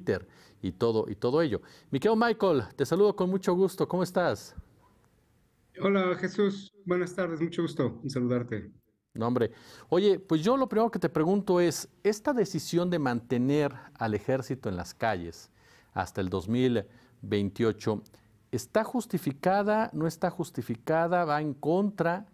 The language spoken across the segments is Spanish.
Twitter y todo ello. Mi querido Michael, te saludo con mucho gusto. ¿Cómo estás? Hola Jesús, buenas tardes, mucho gusto en saludarte. No, hombre. Oye, pues yo lo primero que te pregunto es, esta decisión de mantener al ejército en las calles hasta el 2028, ¿está justificada? ¿No está justificada? ¿Va en contra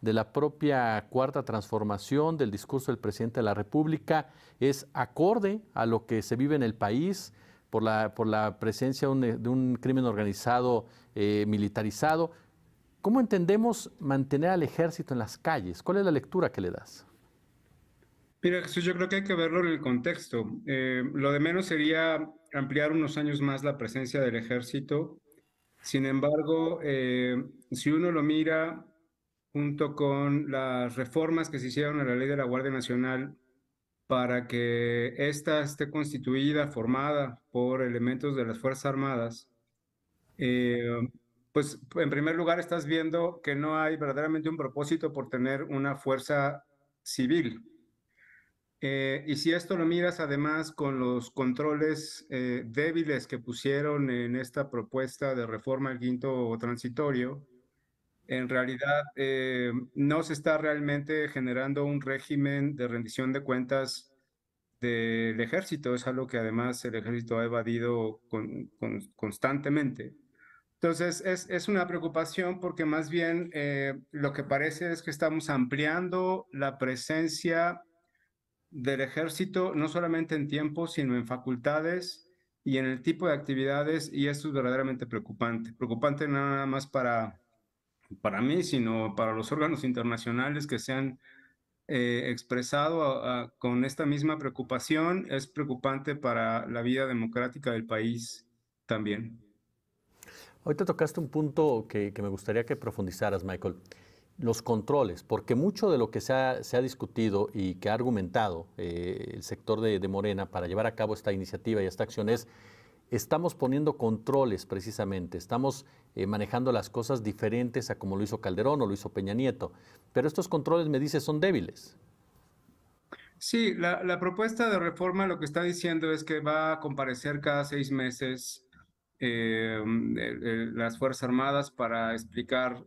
de la propia cuarta transformación del discurso del presidente de la República? ¿Es acorde a lo que se vive en el país por la presencia de un crimen organizado militarizado? ¿Cómo entendemos mantener al ejército en las calles? ¿Cuál es la lectura que le das? Mira Jesús, yo creo que hay que verlo en el contexto. Lo de menos sería ampliar unos años más la presencia del ejército. Sin embargo, si uno lo mira junto con las reformas que se hicieron a la ley de la Guardia Nacional para que ésta esté constituida, formada por elementos de las Fuerzas Armadas, eh, pues en primer lugar estás viendo que no hay verdaderamente un propósito por tener una fuerza civil. Y si esto lo miras además con los controles débiles que pusieron en esta propuesta de reforma al quinto transitorio, en realidad no se está realmente generando un régimen de rendición de cuentas del ejército. Es algo que además el ejército ha evadido constantemente. Entonces, es una preocupación porque más bien lo que parece es que estamos ampliando la presencia del ejército, no solamente en tiempo, sino en facultades y en el tipo de actividades, y esto es verdaderamente preocupante. Preocupante no nada más para mí, sino para los órganos internacionales que se han expresado con esta misma preocupación. Es preocupante para la vida democrática del país también. Hoy te tocaste un punto que me gustaría que profundizaras, Michael. Los controles, porque mucho de lo que se ha discutido y que ha argumentado el sector de Morena para llevar a cabo esta iniciativa y esta acción es, estamos poniendo controles precisamente, estamos manejando las cosas diferentes a como lo hizo Calderón o lo hizo Peña Nieto, pero estos controles, me dices, son débiles. Sí, la propuesta de reforma lo que está diciendo es que va a comparecer cada 6 meses las Fuerzas Armadas para explicar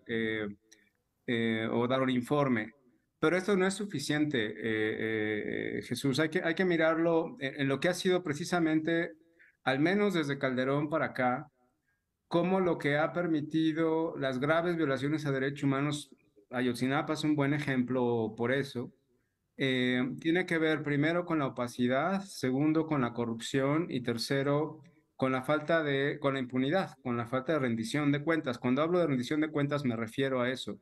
o dar un informe. Pero esto no es suficiente, Jesús. Hay que mirarlo en lo que ha sido precisamente, al menos desde Calderón para acá, cómo lo que ha permitido las graves violaciones a derechos humanos, Ayotzinapa es un buen ejemplo por eso, tiene que ver primero con la opacidad, segundo con la corrupción y tercero con la impunidad, con la falta de rendición de cuentas. Cuando hablo de rendición de cuentas me refiero a eso,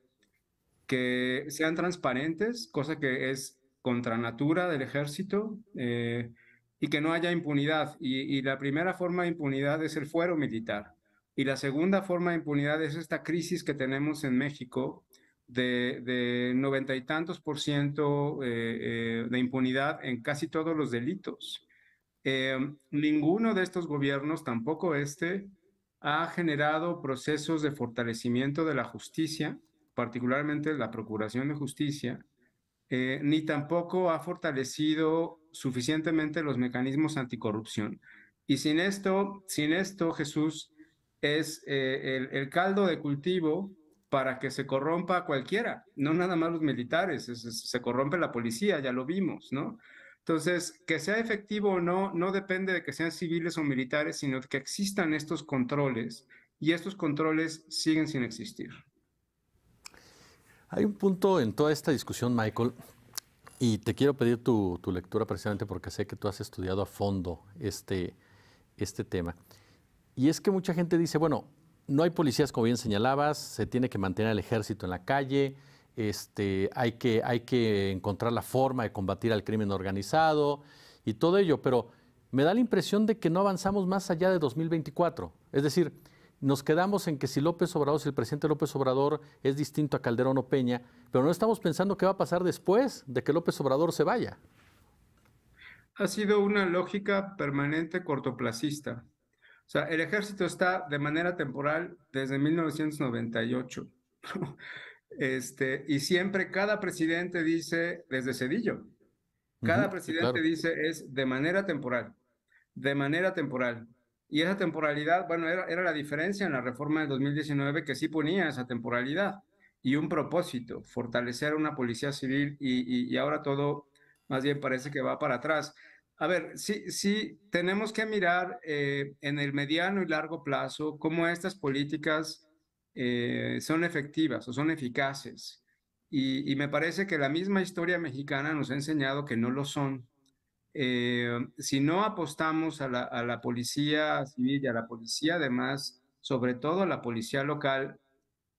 que sean transparentes, cosa que es contra natura del ejército, y que no haya impunidad. Y la primera forma de impunidad es el fuero militar. Y la segunda forma de impunidad es esta crisis que tenemos en México de 90 y tantos % de impunidad en casi todos los delitos. Ninguno de estos gobiernos, tampoco este, ha generado procesos de fortalecimiento de la justicia, particularmente la Procuración de Justicia, ni tampoco ha fortalecido suficientemente los mecanismos anticorrupción. Y sin esto, Jesús, es el caldo de cultivo para que se corrompa cualquiera, no nada más los militares, se corrompe la policía, ya lo vimos, ¿no? Entonces, que sea efectivo o no, no depende de que sean civiles o militares, sino de que existan estos controles y estos controles siguen sin existir. Hay un punto en toda esta discusión, Michael, y te quiero pedir tu lectura precisamente porque sé que tú has estudiado a fondo este tema. Y es que mucha gente dice, bueno, no hay policías como bien señalabas, se tiene que mantener el ejército en la calle, hay que encontrar la forma de combatir al crimen organizado y todo ello, pero me da la impresión de que no avanzamos más allá de 2024. Es decir, nos quedamos en que si López Obrador, si el presidente López Obrador es distinto a Calderón o Peña, pero no estamos pensando qué va a pasar después de que López Obrador se vaya. Ha sido una lógica permanente cortoplacista. O sea, el ejército está de manera temporal desde 1998. Y siempre cada presidente dice, desde Cedillo, cada Ujú, sí, presidente claro. dice es de manera temporal. de manera temporal. Y esa temporalidad, bueno, era la diferencia en la reforma de 2019 que sí ponía esa temporalidad y un propósito, fortalecer una policía civil y ahora todo más bien parece que va para atrás. A ver, sí, tenemos que mirar en el mediano y largo plazo cómo estas políticas son efectivas o son eficaces. Y me parece que la misma historia mexicana nos ha enseñado que no lo son. Si no apostamos a la policía civil y a la policía, además, sobre todo a la policía local,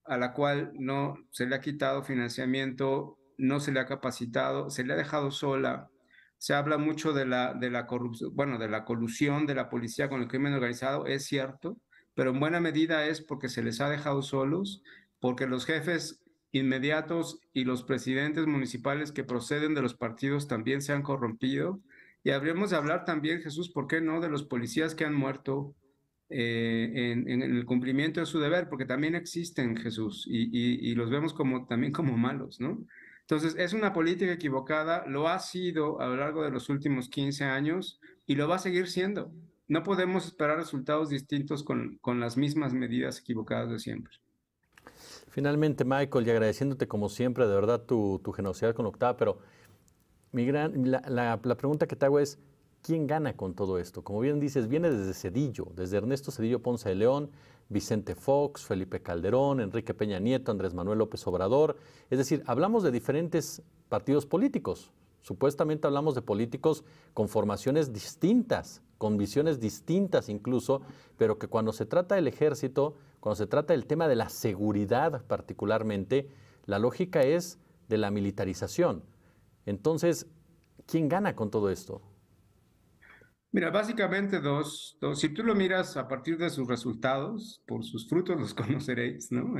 a la cual no se le ha quitado financiamiento, no se le ha capacitado, se le ha dejado sola. Se habla mucho de la corrupción, bueno, de la colusión de la policía con el crimen organizado, es cierto, pero en buena medida es porque se les ha dejado solos, porque los jefes inmediatos y los presidentes municipales que proceden de los partidos también se han corrompido. Y habríamos de hablar también, Jesús, ¿por qué no?, de los policías que han muerto en el cumplimiento de su deber, porque también existen, Jesús, y los vemos como, también como malos, ¿no? Entonces, es una política equivocada, lo ha sido a lo largo de los últimos 15 años y lo va a seguir siendo. No podemos esperar resultados distintos con las mismas medidas equivocadas de siempre. Finalmente, Michael, y agradeciéndote como siempre, de verdad, tu generosidad con Octava, pero la pregunta que te hago es, ¿quién gana con todo esto? Como bien dices, viene desde Zedillo, desde Ernesto Zedillo Ponce de León, Vicente Fox, Felipe Calderón, Enrique Peña Nieto, Andrés Manuel López Obrador. Es decir, hablamos de diferentes partidos políticos. Supuestamente hablamos de políticos con formaciones distintas, con visiones distintas incluso, pero que cuando se trata del ejército, cuando se trata del tema de la seguridad particularmente, la lógica es de la militarización. Entonces, ¿quién gana con todo esto? Mira, básicamente dos. Si tú lo miras a partir de sus resultados, por sus frutos los conoceréis, ¿no?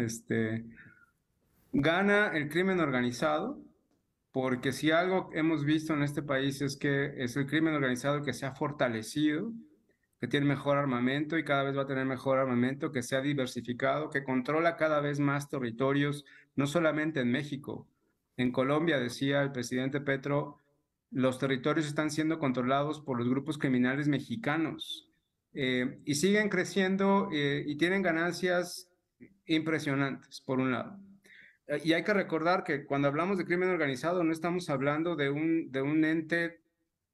Gana el crimen organizado, porque si algo hemos visto en este país es que es el crimen organizado que se ha fortalecido, que tiene mejor armamento y cada vez va a tener mejor armamento, que se ha diversificado, que controla cada vez más territorios, no solamente en México. En Colombia, decía el presidente Petro, los territorios están siendo controlados por los grupos criminales mexicanos y siguen creciendo y tienen ganancias impresionantes, por un lado. Y hay que recordar que cuando hablamos de crimen organizado no estamos hablando de un ente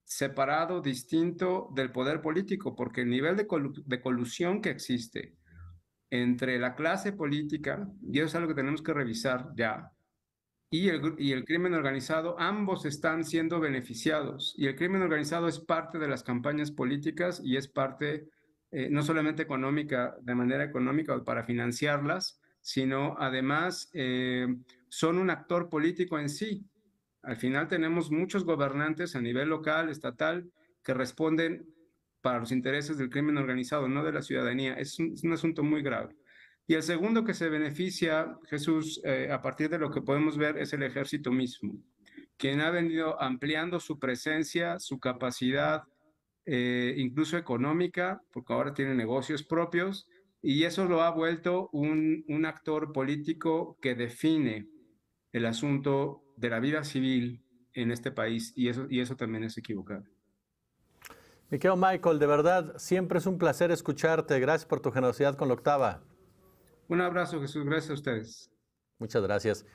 separado, distinto del poder político, porque el nivel de colusión que existe entre la clase política, y eso es algo que tenemos que revisar ya, y el crimen organizado, ambos están siendo beneficiados. Y el crimen organizado es parte de las campañas políticas y es parte no solamente económica, de manera económica o para financiarlas, sino además son un actor político en sí. Al final tenemos muchos gobernantes a nivel local, estatal, que responden para los intereses del crimen organizado, no de la ciudadanía. Es un asunto muy grave. Y el segundo que se beneficia, Jesús, a partir de lo que podemos ver, es el ejército mismo, quien ha venido ampliando su presencia, su capacidad, incluso económica, porque ahora tiene negocios propios, y eso lo ha vuelto un actor político que define el asunto de la vida civil en este país, y eso también es equivocado. Mi querido Michael, de verdad, siempre es un placer escucharte. Gracias por tu generosidad con la Octava. Un abrazo, Jesús. Gracias a ustedes. Muchas gracias.